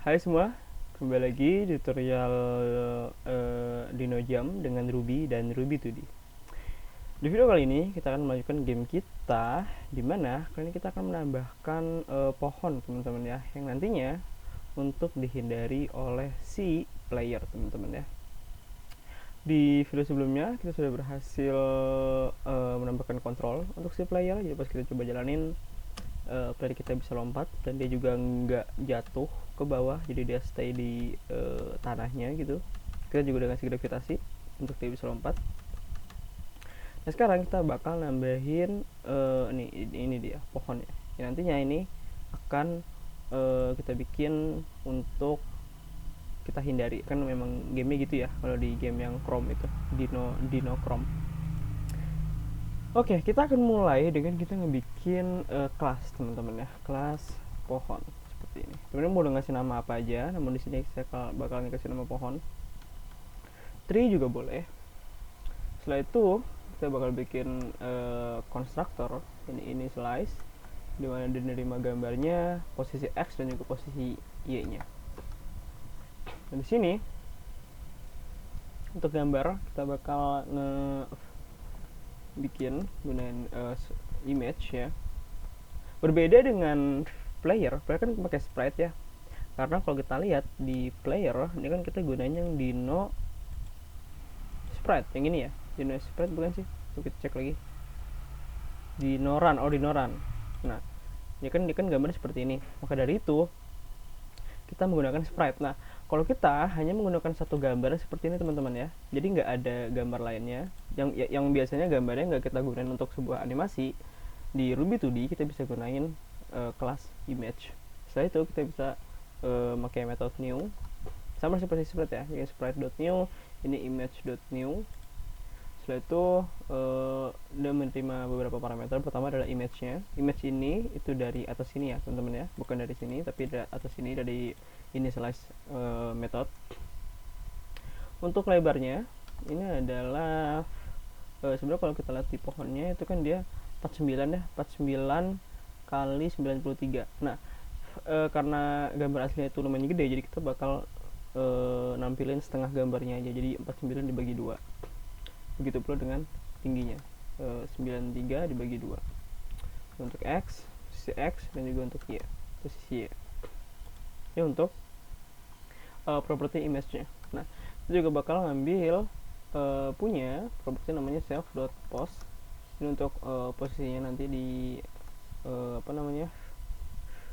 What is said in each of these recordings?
Hai semua, kembali lagi di tutorial DinoJam dengan Ruby dan Ruby 2D. Di video kali ini kita akan melanjutkan game kita, di mana kali ini kita akan menambahkan pohon teman-teman ya, yang nantinya untuk dihindari oleh si player teman-teman ya. Di video sebelumnya kita sudah berhasil menambahkan kontrol untuk si player, jadi pas kita coba jalanin player kita bisa lompat dan dia juga nggak jatuh ke bawah, jadi dia stay di tanahnya gitu. Kita juga udah ngasih gravitasi untuk dia bisa lompat. Nah sekarang kita bakal nambahin ini dia pohonnya. Ya, nantinya ini akan kita bikin untuk kita hindari, kan memang gamenya gitu ya kalau di game yang Chrome itu Dino Chrome. Oke, kita akan mulai dengan kita ngebikin kelas teman-teman ya, kelas pohon seperti ini. Teman-teman mau ngasih nama apa aja, namun di sini saya bakal ngasih nama pohon. Tree juga boleh. Setelah itu kita bakal bikin konstruktor ini slice, di mana dia menerima gambarnya posisi x dan juga posisi y-nya. Dan di sini untuk gambar kita bakal bikin gunain image ya. Berbeda dengan player kan pakai sprite ya. Karena kalau kita lihat di player ini kan kita gunain yang Dino sprite yang ini ya. Dino sprite bukan sih? Coba kita cek lagi. Dinoran. Nah, ini kan gambarnya seperti ini. Maka dari itu kita menggunakan sprite. Nah, kalau kita hanya menggunakan satu gambar seperti ini teman-teman ya, jadi nggak ada gambar lainnya yang biasanya gambarnya nggak kita gunain untuk sebuah animasi. Di Ruby 2D kita bisa gunain kelas image. Setelah itu kita bisa pakai method new sama seperti sprite ya, ini sprite.new, ini image.new. Setelah itu dia menerima beberapa parameter. Pertama adalah image-nya. Image ini itu dari atas sini ya teman-teman ya, bukan dari sini tapi dari atas sini, dari initialize method. Untuk lebarnya ini adalah sebenarnya kalau kita lihat di pohonnya itu kan dia 49 ya, 49 kali 93. Nah karena gambar aslinya itu lumayan gede, jadi kita bakal nampilin setengah gambarnya aja, jadi 49 dibagi 2. Begitu pula dengan tingginya, 93 dibagi 2 untuk x, posisi x, dan juga untuk y, posisi y. Ini untuk property image-nya. Nah, kita juga bakal ngambil punya property namanya self.post. Ini untuk posisinya nanti di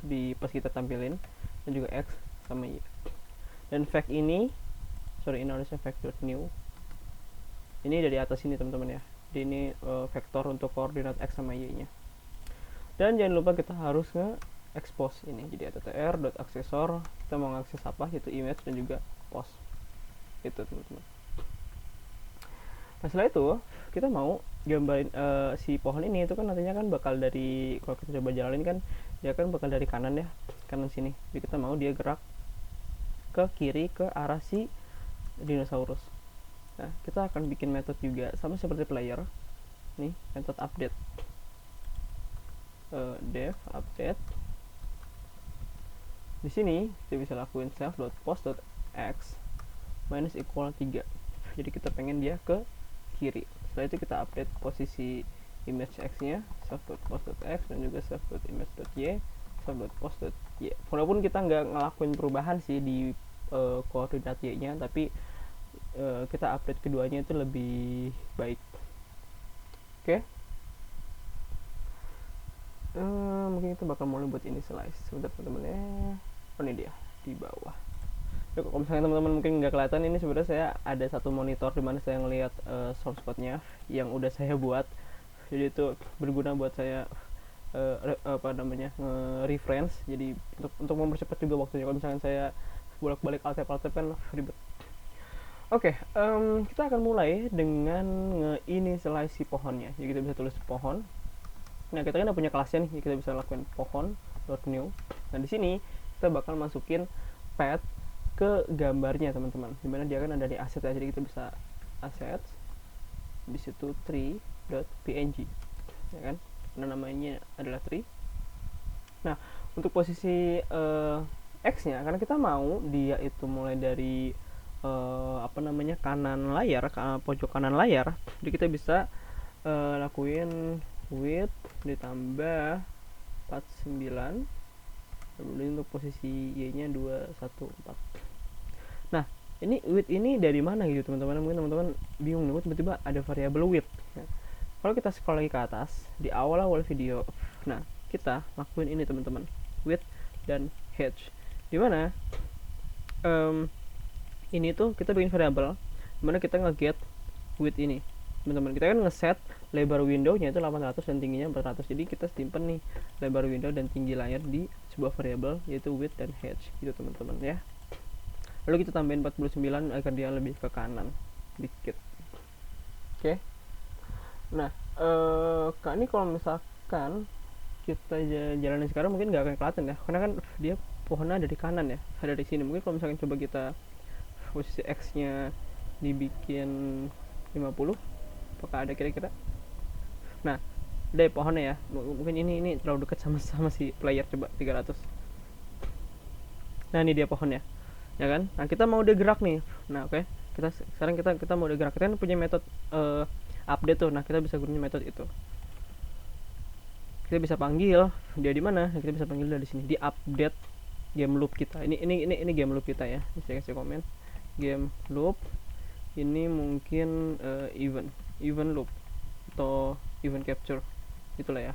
di pas kita tampilin, dan juga x sama y. Dan fact ini harusnya fact.new. Ini dari atas ini teman-teman ya. Jadi ini vektor untuk koordinat x sama y-nya. Dan jangan lupa kita harus nge-expose ini. Jadi attr.accessor, kita mau ngakses apa, yaitu image dan juga post. Itu teman-teman. Nah setelah itu kita mau gambarin si pohon ini itu kan nantinya kan bakal dari, kalau kita coba jalanin kan dia kan bakal dari kanan ya, kanan sini. Jadi kita mau dia gerak ke kiri ke arah si dinosaurus. Nah kita akan bikin method juga sama seperti player. Nih method update, dev update. Di sini kita bisa lakuin self.post.x minus equal 3. Jadi kita pengen dia ke kiri. Setelah itu kita update posisi image x-nya, self.post.x, dan juga self.image.y, self.post.y. Walaupun kita nggak ngelakuin perubahan sih di koordinat y-nya, tapi kita update keduanya itu lebih baik. Oke. Mungkin kita bakal mulai buat initialize. Sebentar teman-teman ya. Oh ini dia di bawah. Ya, kalau misalnya teman-teman mungkin nggak kelihatan, ini sebenarnya saya ada satu monitor di mana saya ngelihat source code-nya yang udah saya buat. Jadi itu berguna buat saya reference. Jadi untuk mempercepat juga waktunya. Kalau misalnya saya bolak-balik alt-tab kan ribet. Oke, kita akan mulai dengan nge-initialize si pohonnya. Jadi kita bisa tulis pohon. Nah, kita kan udah punya kelasnya nih, jadi kita bisa lakukan pohon.new. Nah, di sini kita bakal masukin path ke gambarnya, teman-teman. Dimana dia kan ada di asset ya, jadi kita bisa asset, di situ tree.png, ya kan? Karena namanya adalah tree. Nah, untuk posisi X-nya, karena kita mau dia itu mulai dari kanan layar, pojok kanan layar. Jadi kita bisa lakuin width ditambah 49, kemudian untuk posisi Y-nya 214. Nah, ini width ini dari mana gitu teman-teman? Mungkin teman-teman bingung nih, tiba-tiba ada variabel width. Nah, kalau kita scroll lagi ke atas di awal-awal video, nah kita lakuin ini teman-teman, width dan height. Dimana ini tuh kita bikin variabel dimana kita nge-get width ini teman-teman. Kita kan nge-set lebar window-nya itu 800 dan tingginya 400. Jadi kita simpen nih lebar window dan tinggi layar di sebuah variabel yaitu width dan height gitu teman-teman ya. Lalu kita tambahin 49 agar dia lebih ke kanan dikit. Oke. Nah, ini kalau misalkan kita jalanin sekarang mungkin nggak akan kelihatan ya, karena kan dia pohonnya ada di kanan ya, ada di sini. Mungkin kalau misalkan coba kita posisi X nya dibikin 50, apakah ada kira-kira? Nah, ada pohonnya ya, mungkin ini terlalu dekat sama si player. Coba 300. Nah, ini dia pohonnya ya kan. Nah, kita mau dia gerak nih. Nah, oke. Sekarang kita mau dia gerak. Kita kan punya metode update tuh. Nah, kita bisa gunakan metode itu. Kita bisa panggil dia di mana? Kita bisa panggil dari sini di update game loop kita. Ini game loop kita ya. Saya kasih komen. Game loop ini mungkin event loop atau event capture itulah ya.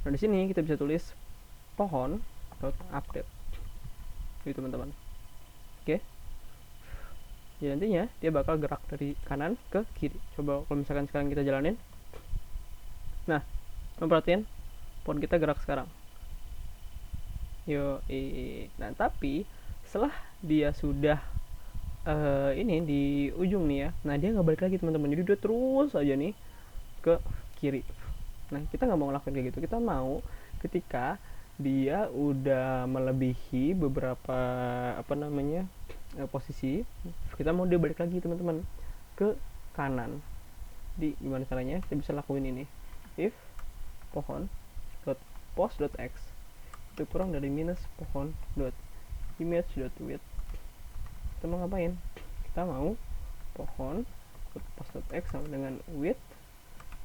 Nah, di sini kita bisa tulis pohon .update gitu teman-teman. Oke. Jadi nantinya dia bakal gerak dari kanan ke kiri. Coba kalau misalkan sekarang kita jalanin. Nah, perhatiin pohon kita gerak sekarang. Nah, tapi setelah dia sudah ini di ujung nih ya, nah dia nggak balik lagi teman-teman. Jadi dia terus aja nih ke kiri. Nah, kita nggak mau ngelakuin kayak gitu. Kita mau ketika dia udah melebihi beberapa posisi, kita mau dia balik lagi teman-teman ke kanan. Di gimana caranya? Kita bisa lakuin ini. If pohon.post.x itu kurang dari minus pohon.image.width. Kita mau ngapain? Kita mau pohon.post.x sama dengan width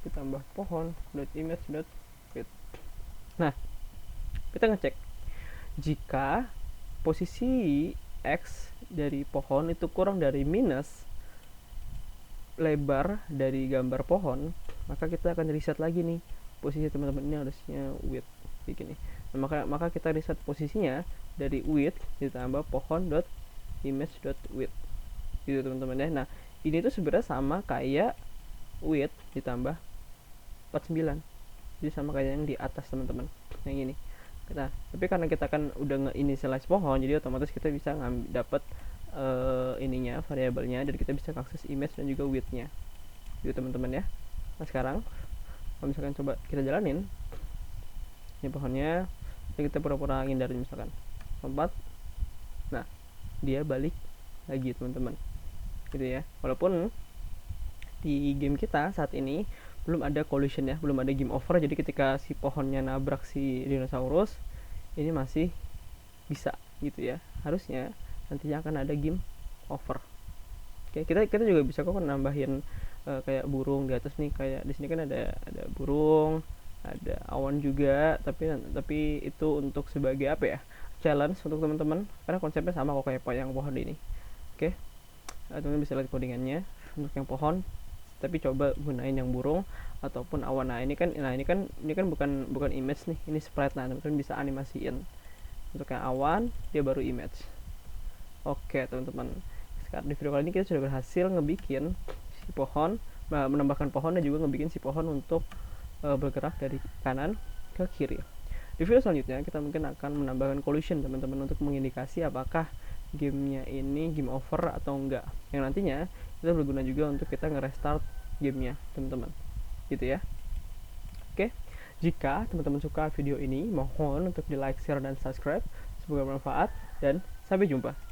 ditambah pohon.image.width. Nah, kita ngecek jika posisi X dari pohon itu kurang dari minus lebar dari gambar pohon, maka kita akan reset lagi nih posisi teman-teman. Ini harusnya width kayak gini. Nah, maka kita reset posisinya dari width ditambah pohon.image.width gitu teman-teman ya. Nah, ini tuh sebenarnya sama kayak width ditambah 49. Jadi sama kayak yang di atas teman-teman, yang ini. Nah, tapi karena kita kan udah nge-initialize pohon, jadi otomatis kita bisa dapat ininya, variabelnya, dan kita bisa akses image dan juga width-nya gitu teman-teman ya. Nah, sekarang kalau misalkan coba kita jalanin ini pohonnya, kita pura-pura ngindarin misalkan lompat. Nah, dia balik lagi teman-teman gitu ya. Walaupun di game kita saat ini belum ada collision ya, belum ada game over. Jadi ketika si pohonnya nabrak si dinosaurus, ini masih bisa gitu ya. Harusnya nantinya akan ada game over. Oke, kita juga bisa kok nambahin kayak burung di atas nih. Kayak di sini kan ada burung, ada awan juga, tapi itu untuk sebagai apa ya, challenge untuk teman-teman, karena konsepnya sama kok kayak yang pohon ini. Oke, teman-teman bisa lihat codingannya untuk yang pohon, tapi coba gunain yang burung ataupun awan. Nah, ini kan bukan image nih, ini sprite. Nah, teman-teman bisa animasiin untuk yang awan, dia baru image. Oke teman-teman, sekarang di video kali ini kita sudah berhasil ngebikin si pohon, menambahkan pohon dan juga ngebikin si pohon untuk bergerak dari kanan ke kiri. Di video selanjutnya kita mungkin akan menambahkan collision teman-teman untuk mengindikasi apakah gamenya ini game over atau enggak, yang nantinya itu berguna juga untuk kita nge-restart gamenya teman-teman gitu ya. Oke, jika teman-teman suka video ini, mohon untuk di like, share, dan subscribe. Semoga bermanfaat dan sampai jumpa.